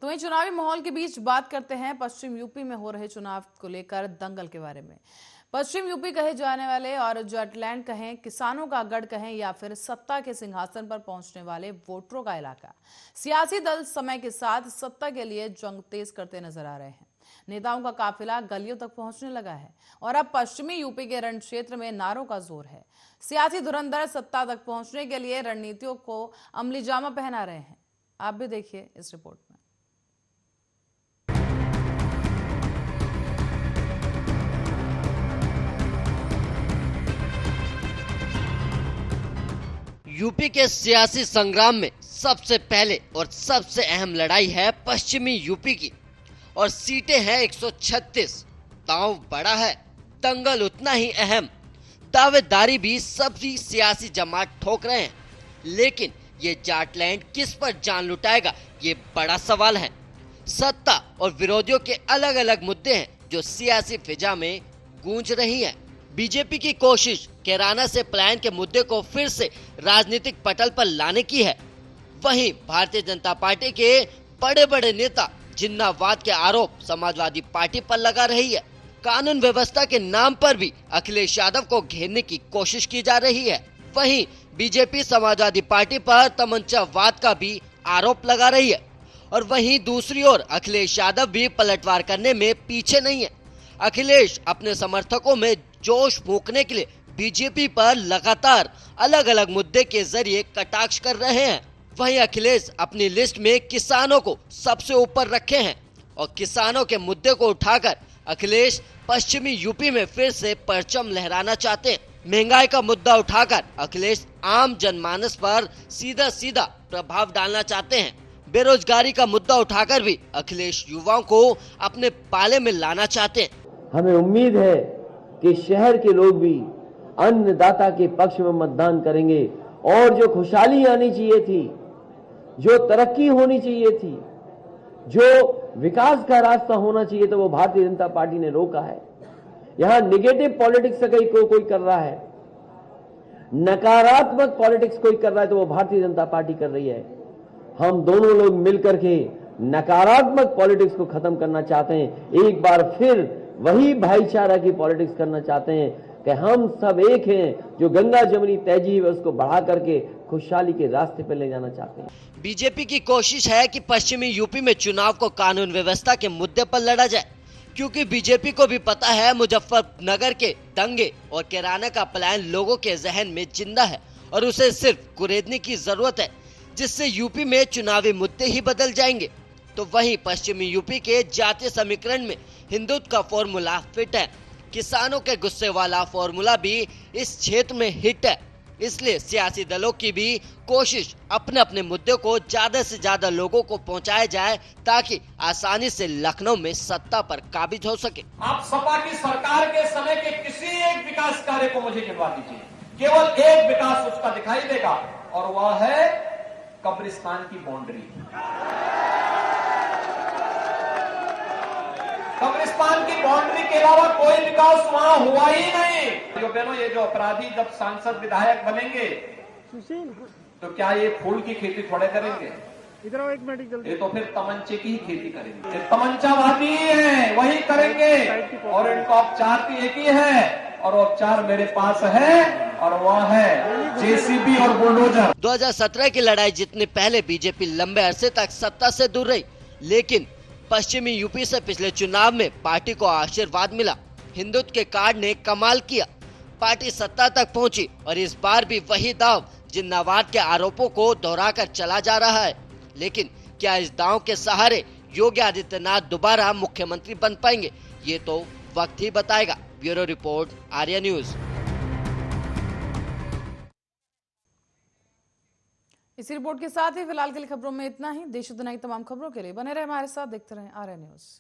तो वहीं चुनावी माहौल के बीच बात करते हैं पश्चिम यूपी में हो रहे चुनाव को लेकर दंगल के बारे में। पश्चिम यूपी कहे जाने वाले और जटलैंड कहें, किसानों का गढ़ कहें या फिर सत्ता के सिंहासन पर पहुंचने वाले वोटरों का इलाका, सियासी दल समय के साथ सत्ता के लिए जंग तेज करते नजर आ रहे हैं। नेताओं का काफिला गलियों तक पहुंचने लगा है और अब पश्चिमी यूपी के रण क्षेत्र में नारों का जोर है। सियासी धुरंधर सत्ता तक पहुंचने के लिए रणनीतियों को अमली जामा पहना रहे हैं। आप भी देखिए इस रिपोर्ट में। यूपी के सियासी संग्राम में सबसे पहले और सबसे अहम लड़ाई है पश्चिमी यूपी की और सीटें हैं 136। दांव बड़ा है, दंगल उतना ही अहम। दावेदारी भी सभी सियासी जमात ठोक रहे हैं, लेकिन ये जाटलैंड किस पर जान लुटाएगा, ये बड़ा सवाल है। सत्ता और विरोधियों के अलग अलग मुद्दे हैं जो सियासी फिजा में गूंज रही है। बीजेपी की कोशिश कैराना से पलायन के मुद्दे को फिर से राजनीतिक पटल पर लाने की है। वहीं भारतीय जनता पार्टी के बड़े बड़े नेता जिन्नावाद के आरोप समाजवादी पार्टी पर लगा रही है। कानून व्यवस्था के नाम पर भी अखिलेश यादव को घेरने की कोशिश की जा रही है। वहीं बीजेपी समाजवादी पार्टी पर तमंचावाद का भी आरोप लगा रही है और वहीं दूसरी ओर अखिलेश यादव भी पलटवार करने में पीछे नहीं है। अखिलेश अपने समर्थकों में जोश फूंकने के लिए बीजेपी पर लगातार अलग अलग मुद्दे के जरिए कटाक्ष कर रहे हैं। वहीं अखिलेश अपनी लिस्ट में किसानों को सबसे ऊपर रखे हैं और किसानों के मुद्दे को उठाकर अखिलेश पश्चिमी यूपी में फिर से परचम लहराना चाहते हैं। महंगाई का मुद्दा उठाकर अखिलेश आम जनमानस पर सीधा सीधा प्रभाव डालना चाहते हैं। बेरोजगारी का मुद्दा उठाकर भी अखिलेश युवाओं को अपने पाले में लाना चाहते हैं। हमें उम्मीद है कि शहर के लोग भी अन्नदाता के पक्ष में मतदान करेंगे और जो खुशहाली आनी चाहिए थी, जो तरक्की होनी चाहिए थी, जो विकास का रास्ता होना चाहिए था, वो भारतीय जनता पार्टी ने रोका है। यहां निगेटिव पॉलिटिक्स कोई कर रहा है, नकारात्मक पॉलिटिक्स कोई कर रहा है, तो वो भारतीय जनता पार्टी कर रही है। हम दोनों लोग मिलकर के नकारात्मक पॉलिटिक्स को खत्म करना चाहते हैं। एक बार फिर वही भाईचारा की पॉलिटिक्स करना चाहते हैं कि हम सब एक हैं। जो गंगा जमुनी तहजीब है उसको बढ़ा करके खुशहाली के रास्ते पर ले जाना चाहते हैं। बीजेपी की कोशिश है कि पश्चिमी यूपी में चुनाव को कानून व्यवस्था के मुद्दे पर लड़ा जाए, क्योंकि बीजेपी को भी पता है मुजफ्फरनगर के दंगे और कैराना का पलायन लोगों के जहन में जिंदा है और उसे सिर्फ कुरेदने की जरूरत है, जिससे यूपी में चुनावी मुद्दे ही बदल जाएंगे। तो वहीं पश्चिमी यूपी के जातीय समीकरण में हिंदुत्व का फॉर्मूला फिट है। किसानों के गुस्से वाला फॉर्मूला भी इस क्षेत्र में हिट है। इसलिए सियासी दलों की भी कोशिश अपने अपने मुद्दे को ज्यादा से ज्यादा लोगों को पहुंचाया जाए, ताकि आसानी से लखनऊ में सत्ता पर काबिज हो सके। आप सपा की सरकार के समय के किसी एक विकास कार्य को मुझे गिनवा दीजिए, केवल एक विकास उसका दिखाई देगा और वह है कब्रिस्तान की बाउंड्री। कब्रिस्तान की बाउंड्री के अलावा कोई विकास वहां हुआ ही नहीं। जो बहनों, ये जो अपराधी जब सांसद विधायक बनेंगे तो क्या ये फूल की खेती थोड़े करेंगे? ये तो फिर तमंचे की ही खेती करेंगे। ये तमंचावादी है, वही करेंगे। और इनको उपचार की एक ही है और वो उपचार मेरे पास है और वह है जेसीबी और बुलडोजर। 2017 की लड़ाई जितने पहले बीजेपी लंबे अरसे तक सत्ता से दूर रही, लेकिन पश्चिमी यूपी से पिछले चुनाव में पार्टी को आशीर्वाद मिला। हिंदुत्व के कार्ड ने कमाल किया, पार्टी सत्ता तक पहुंची और इस बार भी वही दांव जिन्नावाद के आरोपों को दोहराकर चला जा रहा है। लेकिन क्या इस दांव के सहारे योगी आदित्यनाथ दोबारा मुख्यमंत्री बन पाएंगे, ये तो वक्त ही बताएगा। Bureau report, Arya news. इसी रिपोर्ट के साथ ही फिलहाल के लिए खबरों में इतना ही। देश दुनिया की तमाम खबरों के लिए बने रहे हमारे साथ, देखते रहें आर्या न्यूज।